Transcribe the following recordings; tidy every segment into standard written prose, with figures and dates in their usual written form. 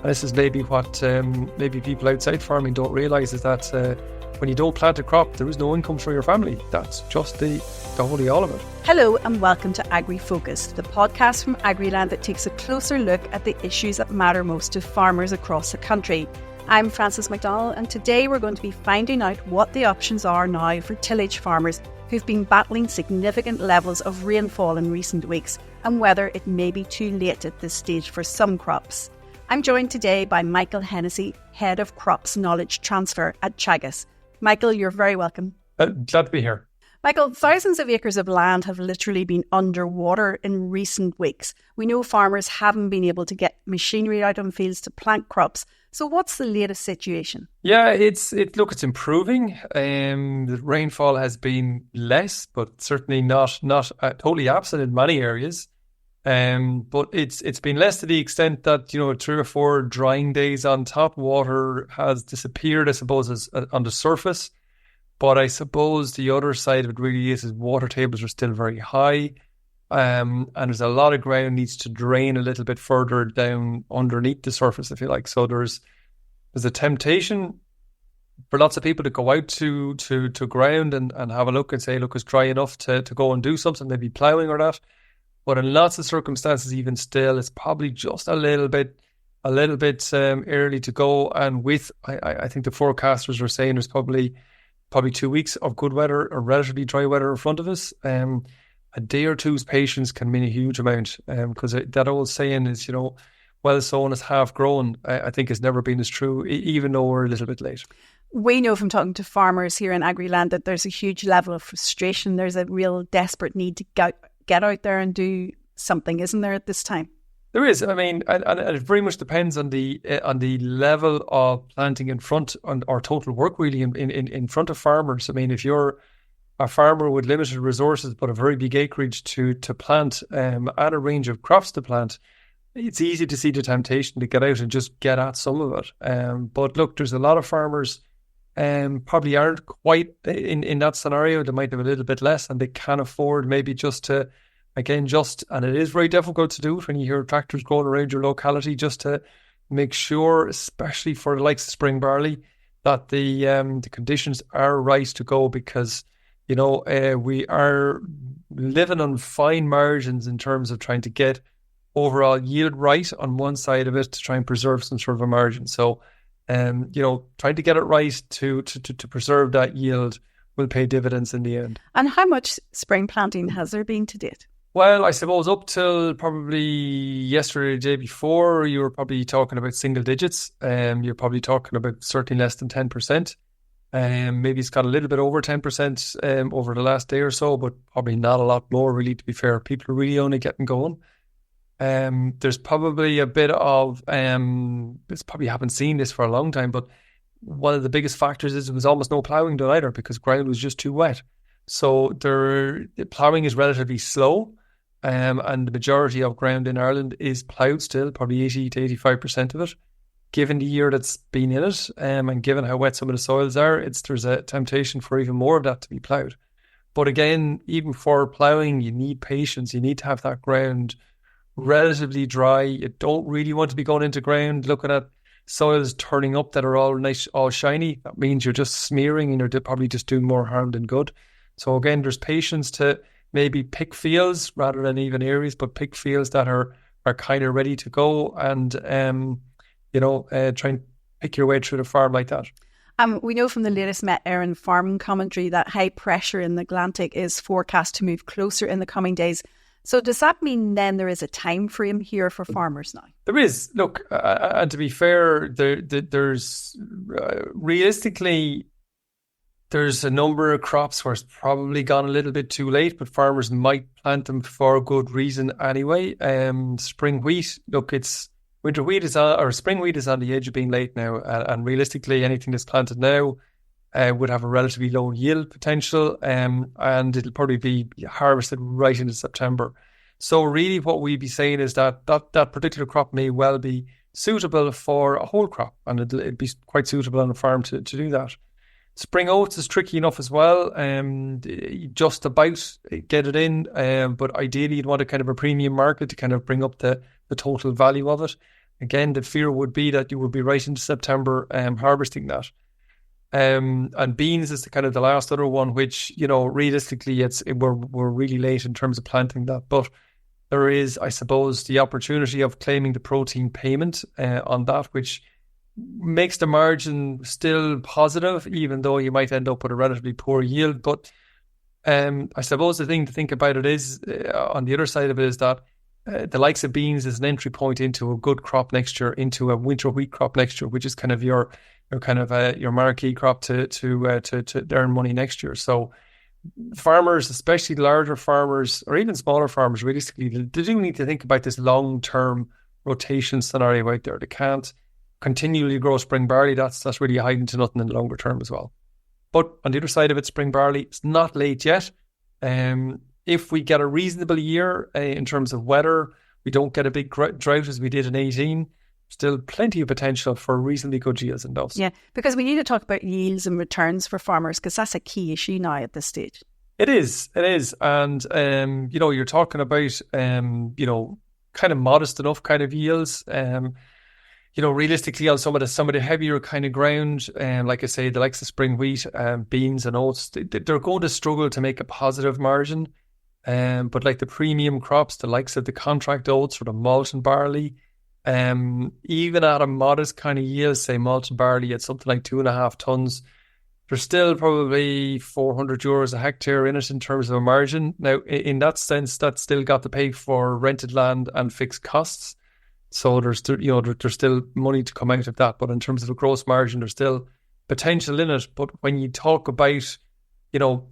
And this is maybe what maybe people outside farming don't realise is that when you don't plant a crop, there is no income for your family. That's just the holy all of it. Hello and welcome to AgriFocus, the podcast from Agriland that takes a closer look at the issues that matter most to farmers across the country. I'm Frances McDonald, and today we're going to be finding out what the options are now for tillage farmers who've been battling significant levels of rainfall in recent weeks, and whether it may be too late at this stage for some crops. I'm joined today by Michael Hennessy, Head of Crops Knowledge Transfer at Teagasc. Michael, you're very welcome. Glad to be here. Michael, thousands of acres of land have literally been underwater in recent weeks. We know farmers haven't been able to get machinery out on fields to plant crops. So what's the latest situation? Yeah, it's improving. The rainfall has been less, but certainly not totally absent in many areas. But it's been less to the extent that, 3 or 4 drying days on top. Water has disappeared, I suppose, on the surface. But I suppose the other side of it really is water tables are still very high. And there's a lot of ground needs to drain a little bit further down underneath the surface, if you like. So there's a temptation for lots of people to go out to ground and have a look and say, look, it's dry enough to go and do something, maybe ploughing or that. But in lots of circumstances, even still, it's probably just a little bit early to go. And I think the forecasters are saying there's probably 2 weeks of good weather or relatively dry weather in front of us. A day or two's patience can mean a huge amount, because that old saying is, well sown is half grown. I think it's never been as true, even though we're a little bit late. We know from talking to farmers here in Agriland that there's a huge level of frustration. There's a real desperate need to get out there and do something, isn't there, at this time? There is. I mean, and it very much depends on the level of planting in front or total work really in front of farmers. I mean, if you're a farmer with limited resources but a very big acreage to plant and a range of crops to plant, it's easy to see the temptation to get out and just get at some of it. But look, there's a lot of farmers probably aren't quite in that scenario. They might have a little bit less and they can afford maybe just to, and it is very difficult to do it when you hear tractors going around your locality, just to make sure, especially for the likes of spring barley, that the conditions are right to go, because we are living on fine margins in terms of trying to get overall yield right on one side of it to try and preserve some sort of a margin. So, trying to get it right to preserve that yield will pay dividends in the end. And how much spring planting has there been to date? Well, I suppose up till probably yesterday, the day before, you were probably talking about single digits. You're probably talking about certainly less than 10%. Maybe it's got a little bit over 10% over the last day or so, but probably not a lot more, really, to be fair. People are really only getting going. There's probably a bit of, it's probably haven't seen this for a long time, but one of the biggest factors is there was almost no ploughing done either because ground was just too wet. So the ploughing is relatively slow. And the majority of ground in Ireland is ploughed still, probably 80 to 85% of it. Given the year that's been in it, and given how wet some of the soils are, there's a temptation for even more of that to be ploughed. But again, even for ploughing, you need patience. You need to have that ground relatively dry. You don't really want to be going into ground looking at soils turning up that are all nice, all shiny. That means you're just smearing and you're probably just doing more harm than good. So again, there's patience to maybe pick fields rather than even areas, but pick fields that are kind of ready to go and, try and pick your way through the farm like that. We know from the latest Met Éireann farming commentary that high pressure in the Atlantic is forecast to move closer in the coming days. So does that mean then there is a time frame here for farmers now? There is. Look, and to be fair, there's realistically, there's a number of crops where it's probably gone a little bit too late, but farmers might plant them for a good reason anyway. Spring wheat, look, winter wheat spring wheat is on the edge of being late now, and realistically, anything that's planted now would have a relatively low yield potential, and it'll probably be harvested right into September. So really, what we'd be saying is that particular crop may well be suitable for a whole crop, and it'd be quite suitable on a farm to do that. Spring oats is tricky enough as well, just about get it in, but ideally you'd want a kind of a premium market to kind of bring up the total value of it. again, the fear would be that you would be right into September harvesting that. And beans is the last other one, which, realistically, we're really late in terms of planting that. But there is, I suppose, the opportunity of claiming the protein payment on that, which makes the margin still positive, even though you might end up with a relatively poor yield. But I suppose the thing to think about it is, on the other side of it, is that the likes of beans is an entry point into a good crop next year, into a winter wheat crop next year, which is kind of your marquee crop to earn money next year. So farmers, especially larger farmers or even smaller farmers, realistically, they do need to think about this long-term rotation scenario out there. They can't continually grow spring barley. That's really hiding to nothing in the longer term as well. But on the other side of it, spring barley, it's not late yet. If we get a reasonable year in terms of weather, we don't get a big drought as we did in 18, still plenty of potential for reasonably good yields in those. Yeah, because we need to talk about yields and returns for farmers, because that's a key issue now at this stage. It is. And, you're talking about, kind of modest enough kind of yields. Realistically on some of the heavier kind of ground, like I say, the likes of spring wheat, beans and oats, they're going to struggle to make a positive margin. But like the premium crops, the likes of the contract oats or the malt and barley, even at a modest kind of yield, say malt and barley at something like 2.5 tons, there's still probably €400 a hectare in it in terms of a margin. Now, in that sense, that's still got to pay for rented land and fixed costs. So there's still money to come out of that. But in terms of a gross margin, there's still potential in it. But when you talk about,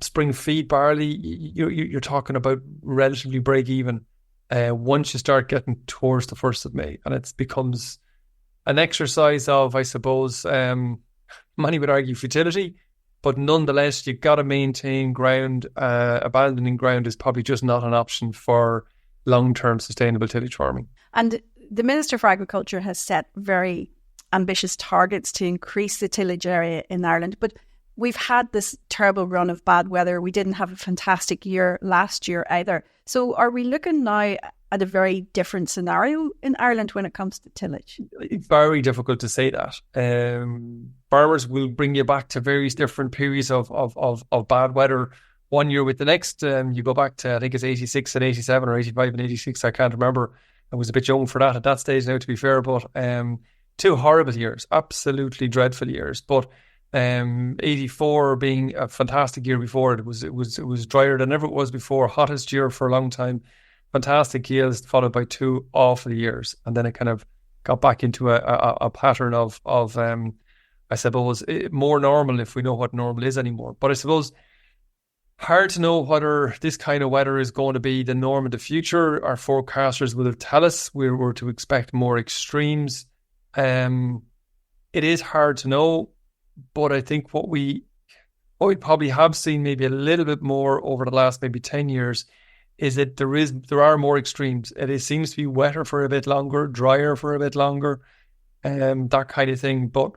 spring feed barley, you're talking about relatively break even once you start getting towards the 1st of May. And it becomes an exercise of, I suppose, many would argue futility. But nonetheless, you've got to maintain ground. Abandoning ground is probably just not an option for long-term sustainable tillage farming. And the Minister for Agriculture has set very ambitious targets to increase the tillage area in Ireland. But we've had this terrible run of bad weather. We didn't have a fantastic year last year either. So are we looking now at a very different scenario in Ireland when it comes to tillage? It's very difficult to say that. Farmers will bring you back to various different periods of bad weather. One year with the next, you go back to, I think it's 86 and 87 or 85 and 86, I can't remember. I was a bit young for that at that stage now, to be fair, but 2 horrible years, absolutely dreadful years. But 84 being a fantastic year before it was drier than ever it was before, hottest year for a long time, fantastic yields, followed by 2 awful years, and then it kind of got back into a pattern of I suppose more normal, if we know what normal is anymore. But I suppose hard to know whether this kind of weather is going to be the norm in the future. Our forecasters will tell us we're to expect more extremes. It is hard to know, but I think what we probably have seen maybe a little bit more over the last maybe 10 years is that there are more extremes. It seems to be wetter for a bit longer, drier for a bit longer, that kind of thing. But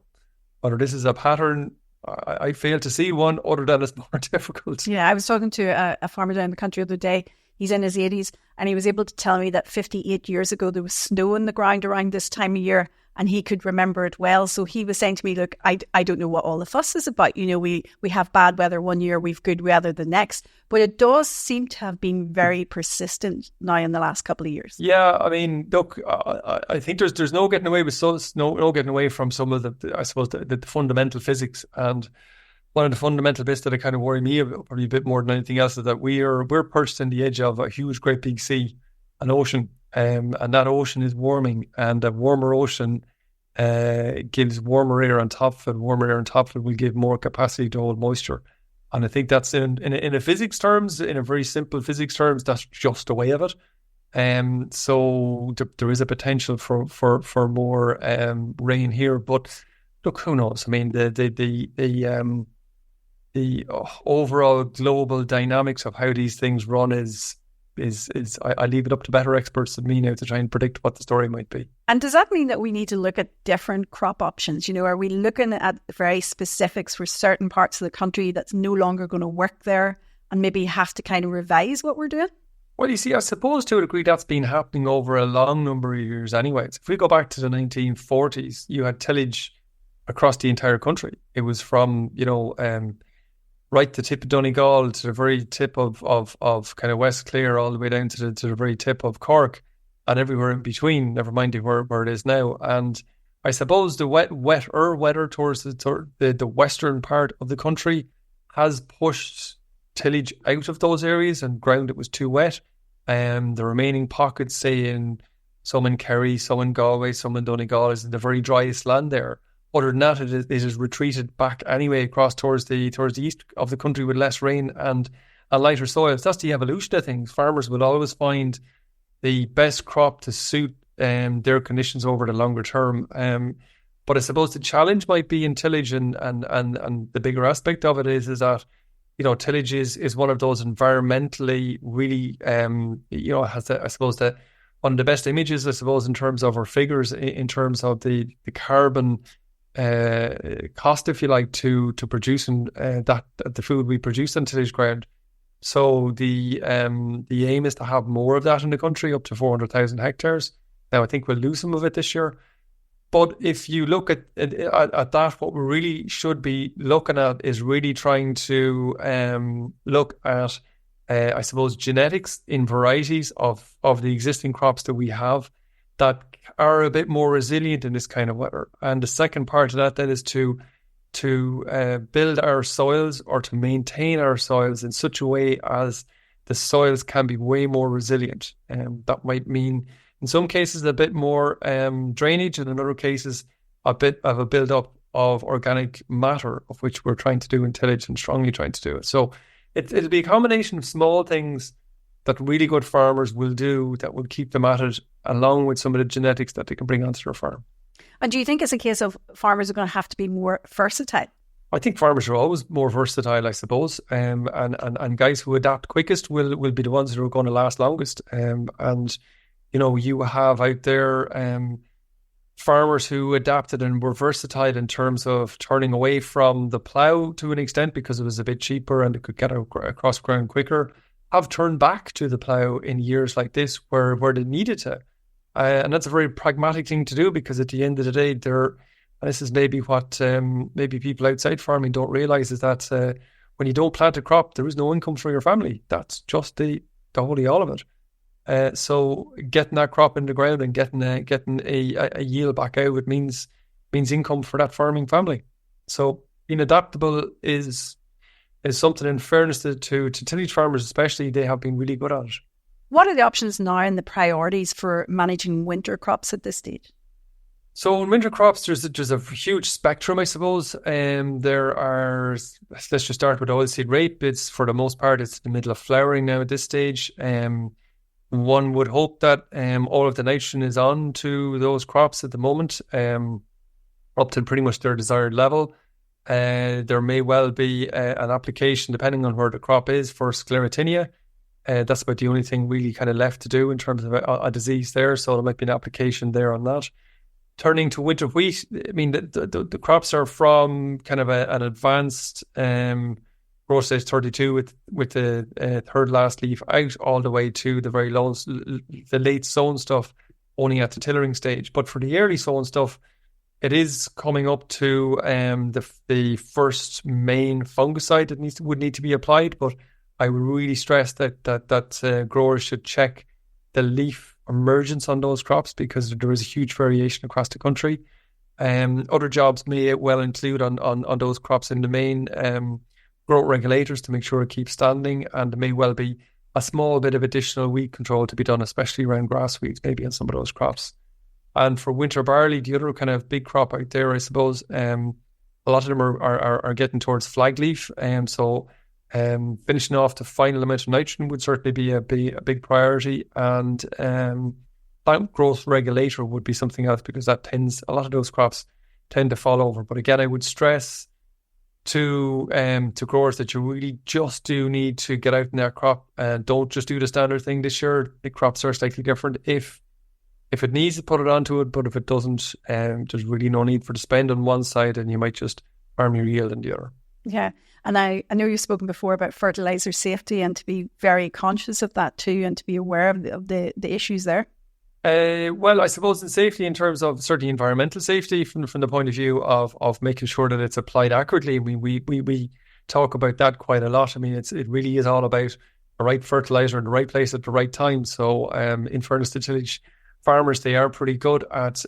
whether this is a pattern, I fail to see one, other than it's more difficult. Yeah, I was talking to a farmer down the country the other day. He's in his 80s, and he was able to tell me that 58 years ago there was snow on the ground around this time of year, and he could remember it well. So he was saying to me, look, I don't know what all the fuss is about. We have bad weather one year, we've good weather the next. But it does seem to have been very persistent now in the last couple of years. Yeah, I mean, look, I think there's no getting away with no getting away from some of the fundamental physics. And one of the fundamental bits that kind of worry me about, probably a bit more than anything else, is that we're perched on the edge of a huge, great big sea, an ocean. And that ocean is warming, and a warmer ocean gives warmer air on top of it. Warmer air on top of it will give more capacity to hold moisture. And I think that's in a physics terms, in a very simple physics terms, that's just a way of it. So there is a potential for more rain here. But look, who knows? I mean, the overall global dynamics of how these things run is I leave it up to better experts than me now to try and predict what the story might be. And does that mean that we need to look at different crop options? Are we looking at very specifics for certain parts of the country that's no longer going to work there, and maybe have to kind of revise what we're doing? Well, you see, I suppose to a degree that's been happening over a long number of years anyways. If we go back to the 1940s, you had tillage across the entire country. It was from, right to the tip of Donegal to the very tip of kind of West Clare, all the way down to the very tip of Cork and everywhere in between, never mind where it is now. And I suppose the weather towards the western part of the country has pushed tillage out of those areas and ground that was too wet. The remaining pockets, say some in Kerry, some in Galway, some in Donegal, is in the very driest land there. Other than that, it is retreated back anyway across towards the east of the country with less rain and lighter soils. That's the evolution of things. Farmers will always find the best crop to suit their conditions over the longer term. But I suppose the challenge might be in tillage, and the bigger aspect of it is that tillage is one of those environmentally really has I suppose one of the best images, I suppose, in terms of our figures, in terms of the carbon cost, if you like, to producing the food we produce on tillage ground. So the aim is to have more of that in the country, up to 400,000 hectares. Now I think we'll lose some of it this year, but if you look at that, what we really should be looking at is really trying to look at I suppose genetics in varieties of the existing crops that we have that are a bit more resilient in this kind of weather. And the second part of that then is to build our soils, or to maintain our soils in such a way as the soils can be way more resilient. That might mean in some cases a bit more drainage, and in other cases a bit of a build-up of organic matter, of which we're trying to do in tillage and strongly trying to do it. So it'll be a combination of small things that really good farmers will do that will keep them at it, along with some of the genetics that they can bring onto their farm. And do you think it's a case of farmers are going to have to be more versatile? I think farmers are always more versatile, I suppose, and guys who adapt quickest will be the ones who are going to last longest. And you have out there farmers who adapted and were versatile in terms of turning away from the plough to an extent because it was a bit cheaper and it could get across ground quicker, have turned back to the plough in years like this where they needed to. And that's a very pragmatic thing to do, because at the end of the day, this is maybe what maybe people outside farming don't realise, is that when you don't plant a crop, there is no income for your family. That's just the holy all of it. So getting that crop in the ground and getting a yield back out, it means income for that farming family. So being adaptable is something, in fairness to tillage farmers especially, they have been really good at it. What are the options now and the priorities for managing winter crops at this stage? So in winter crops, there's a huge spectrum, I suppose. There are, let's just start with oilseed rape. It's, for the most part, it's the middle of flowering now at this stage. One would hope that all of the nitrogen is on to those crops at the moment, up to pretty much their desired level. There may well be an application, depending on where the crop is, for sclerotinia. That's about the only thing really kind of left to do in terms of a disease there. So there might be an application there on that. Turning to winter wheat, I mean, the crops are from kind of an advanced growth stage 32 with the third last leaf out, all the way to the very low, the late sown stuff only at the tillering stage. But for the early sown stuff, it is coming up to the first main fungicide that would need to be applied. But I would really stress that growers should check the leaf emergence on those crops, because there is a huge variation across the country. Other jobs may well include on those crops in the main growth regulators to make sure it keeps standing, and there may well be a small bit of additional weed control to be done, especially around grass weeds, maybe on some of those crops. And for winter barley, the other kind of big crop out there, I suppose, a lot of them are getting towards flag leaf, so finishing off the final amount of nitrogen would certainly be a big priority, and plant growth regulator would be something else, because a lot of those crops tend to fall over. But again, I would stress to growers that you really just do need to get out in their crop, and don't just do the standard thing this year. Big crops are slightly different. If it needs to, put it onto it, but if it doesn't, there's really no need for to spend on one side, and you might just farm your yield on the other. Yeah. And I know you've spoken before about fertilizer safety and to be very conscious of that too and to be aware of the issues there. Well, I suppose in safety in terms of certainly environmental safety from the point of view of making sure that it's applied accurately. I mean, we talk about that quite a lot. I mean, it really is all about the right fertilizer in the right place at the right time. So in fairness to tillage farmers, they are pretty good at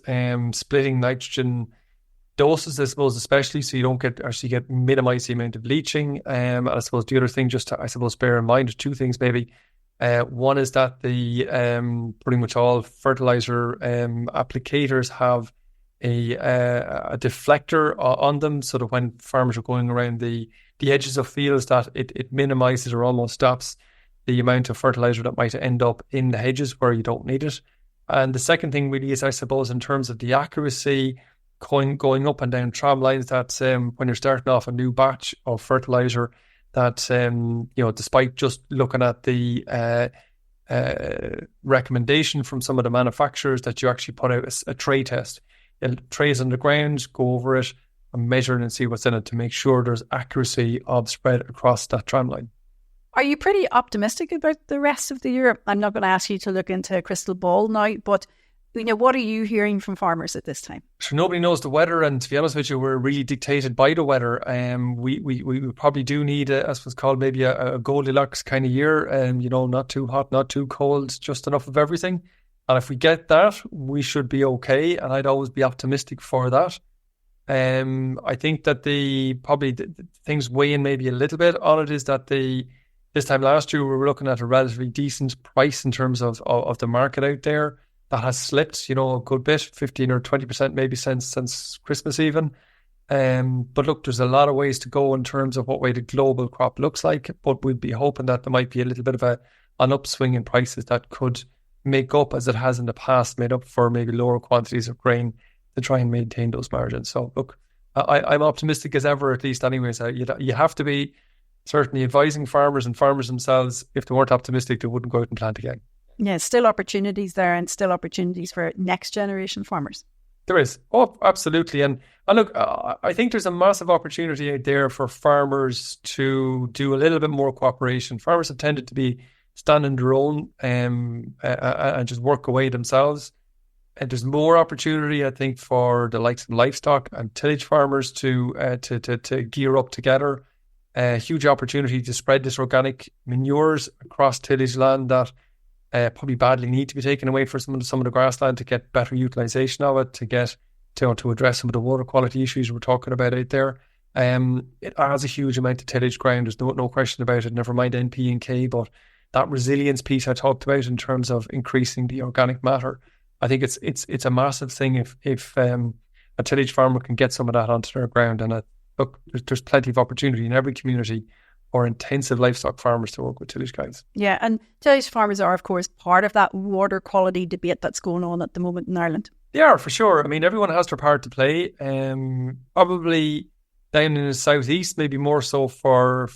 splitting nitrogen doses, I suppose, especially so you don't get minimize the amount of leaching. And I suppose the other thing just to, I suppose, bear in mind, two things maybe. One is that the pretty much all fertilizer applicators have a deflector on them, so that when farmers are going around the edges of fields, that it minimizes or almost stops the amount of fertilizer that might end up in the hedges where you don't need it. And the second thing really is, I suppose, in terms of the accuracy going up and down tram lines, that when you're starting off a new batch of fertilizer, that despite just looking at the recommendation from some of the manufacturers, that you actually put out a tray test. Trays on the ground, go over it and measure it and see what's in it to make sure there's accuracy of spread across that tram line. Are you pretty optimistic about the rest of the year? I'm not going to ask you to look into a crystal ball now, but what are you hearing from farmers at this time? Sure, nobody knows the weather, and to be honest with you, we're really dictated by the weather. We probably do need as what's called maybe a Goldilocks kind of year. Not too hot, not too cold, just enough of everything. And if we get that, we should be okay. And I'd always be optimistic for that. I think that the things weighing maybe a little bit on it is that this time last year we were looking at a relatively decent price in terms of the market out there. That has slipped, a good bit, 15 or 20% maybe since Christmas even. But look, there's a lot of ways to go in terms of what way the global crop looks like. But we'd be hoping that there might be a little bit of an upswing in prices that could make up, as it has in the past, made up for maybe lower quantities of grain to try and maintain those margins. So look, I'm optimistic as ever, at least anyways. You have to be certainly advising farmers, and farmers themselves, if they weren't optimistic, they wouldn't go out and plant again. Yeah, still opportunities there, and still opportunities for next generation farmers. There is. Oh, absolutely. And look, I think there's a massive opportunity out there for farmers to do a little bit more cooperation. Farmers have tended to be standing their own and just work away themselves. And there's more opportunity, I think, for the likes of livestock and tillage farmers to gear up together. Huge opportunity to spread this organic manures across tillage land that probably badly need to be taken away for some of the grassland to get better utilisation of it, to get to address some of the water quality issues we're talking about out there. It has a huge amount of tillage ground. There's no question about it. Never mind NP and K, but that resilience piece I talked about in terms of increasing the organic matter, I think it's a massive thing if a tillage farmer can get some of that onto their ground. And look, there's plenty of opportunity in every community for intensive livestock farmers to work with tillage guides. Yeah, and tillage farmers are, of course, part of that water quality debate that's going on at the moment in Ireland. They are, for sure. I mean, everyone has their part to play. Probably down in the southeast, maybe more so for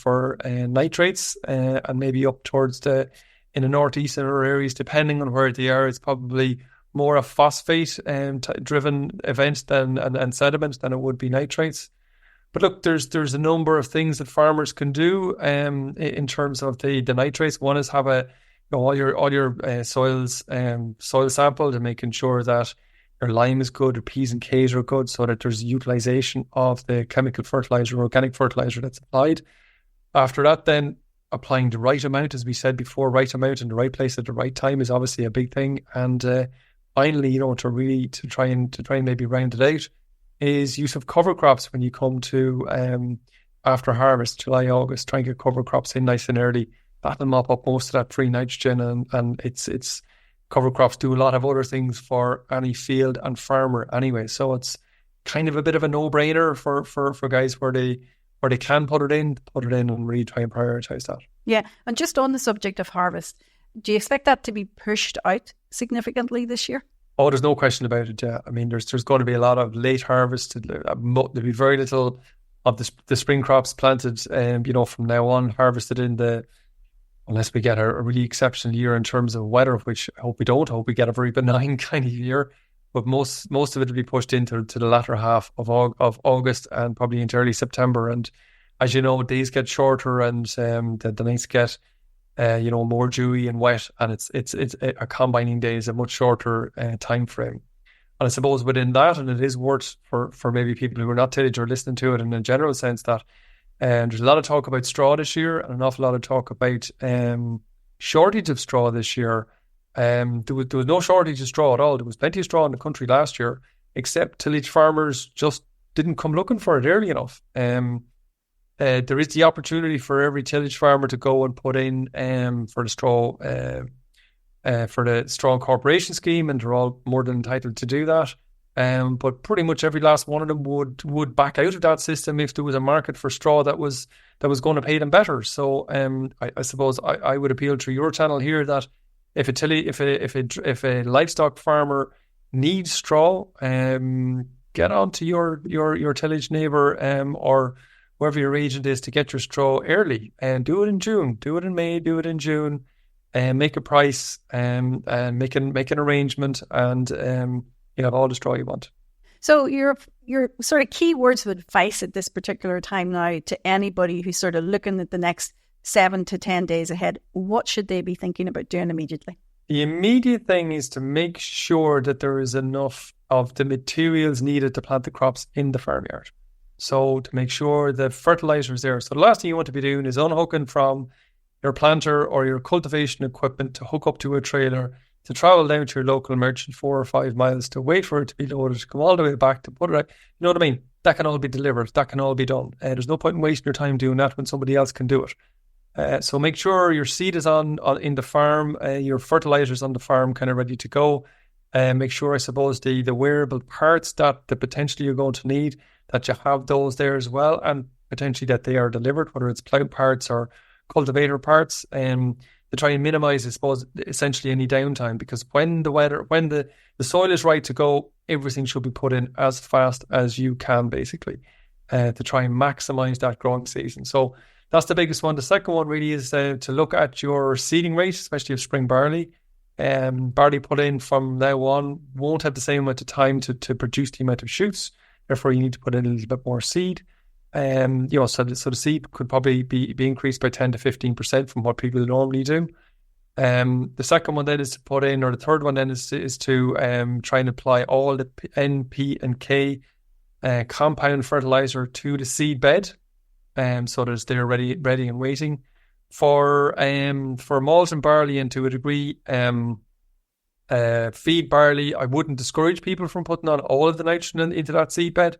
nitrates, and maybe up towards in the northeast and other areas, depending on where they are, it's probably more a phosphate driven event and sediment than it would be nitrates. But look, there's a number of things that farmers can do in terms of the nitrates. One is have all your soils soil sampled and making sure that your lime is good, your P's and K's are good, so that there's utilization of the chemical fertilizer, organic fertilizer that's applied. After that, then applying the right amount, as we said before, right amount in the right place at the right time is obviously a big thing. And finally, to try and maybe round it out, is use of cover crops when you come to after harvest, July, August. Try and get cover crops in nice and early. That'll mop up most of that free nitrogen, and it's cover crops do a lot of other things for any field and farmer anyway. So it's kind of a bit of a no-brainer for guys where they can put it in and really try and prioritize that. Yeah, and just on the subject of harvest, do you expect that to be pushed out significantly this year? Oh, there's no question about it. Yeah, I mean, there's going to be a lot of late harvest. There'll be very little of the spring crops planted, from now on, harvested unless we get a really exceptional year in terms of weather, which I hope we don't. I hope we get a very benign kind of year. But most of it will be pushed into the latter half of August and probably into early September. And as you know, days get shorter and the nights get more dewy and wet, and it's a combining day is a much shorter time frame. And I suppose within that, and it is worth for maybe people who are not tillage or listening to it in a general sense, that there's a lot of talk about straw this year and an awful lot of talk about shortage of straw this year. There was no shortage of straw at all. There was plenty of straw in the country last year, except tillage farmers just didn't come looking for it early enough. There is the opportunity for every tillage farmer to go and put in for the straw incorporation scheme, and they're all more than entitled to do that. But pretty much every last one of them would back out of that system if there was a market for straw that was going to pay them better. So I suppose I would appeal to your channel here that if a livestock farmer needs straw, get on to your tillage neighbour or wherever your agent is to get your straw early, and do it in June, do it in May, do it in June, and make a price and make an arrangement, and you have all the straw you want. So your sort of key words of advice at this particular time now to anybody who's sort of looking at the next 7 to 10 days ahead, what should they be thinking about doing immediately? The immediate thing is to make sure that there is enough of the materials needed to plant the crops in the farmyard. So to make sure the fertilizer is there. So the last thing you want to be doing is unhooking from your planter or your cultivation equipment to hook up to a trailer, to travel down to your local merchant 4 or 5 miles, to wait for it to be loaded, to come all the way back, to put it out. You know what I mean? That can all be delivered. That can all be done. There's no point in wasting your time doing that when somebody else can do it. So make sure your seed is on in the farm, your fertilizer's on the farm, kind of ready to go. Make sure, I suppose, the wearable parts that potentially you're going to need, that you have those there as well, and potentially that they are delivered, whether it's plough parts or cultivator parts, to try and minimize, I suppose, essentially any downtime, because when the soil is right to go, everything should be put in as fast as you can, basically, to try and maximize that growing season. So that's the biggest one. The second one really is to look at your seeding rate, especially of spring barley. Barley put in from now on won't have the same amount of time to produce the amount of shoots. Therefore, you need to put in a little bit more seed. So the seed could probably be increased by 10 to 15% from what people normally do. The second one then is to put in, or the third one then is to try and apply all the N, P, and K compound fertilizer to the seed bed, so that they're ready and waiting. For malt and barley, and to a degree, feed barley, I wouldn't discourage people from putting on all of the nitrogen into that seed bed.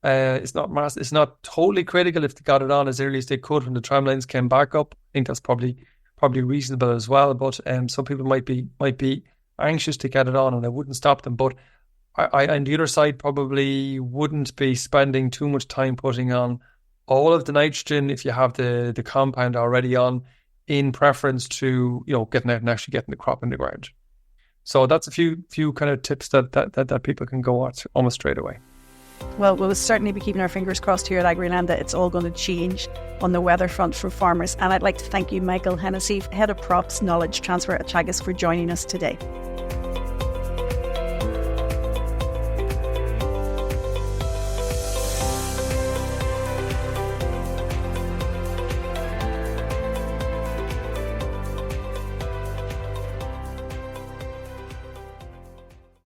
It's not totally critical if they got it on as early as they could when the tramlines came back up. I think that's probably reasonable as well. But some people might be anxious to get it on, and I wouldn't stop them. But I on the other side probably wouldn't be spending too much time putting on all of the nitrogen if you have the compound already on, in preference to getting out and actually getting the crop in the ground. So that's a few kind of tips that people can go at almost straight away. Well, we'll certainly be keeping our fingers crossed here at Agriland that it's all going to change on the weather front for farmers. And I'd like to thank you, Michael Hennessy, Head of Crops Knowledge Transfer at Teagasc, for joining us today.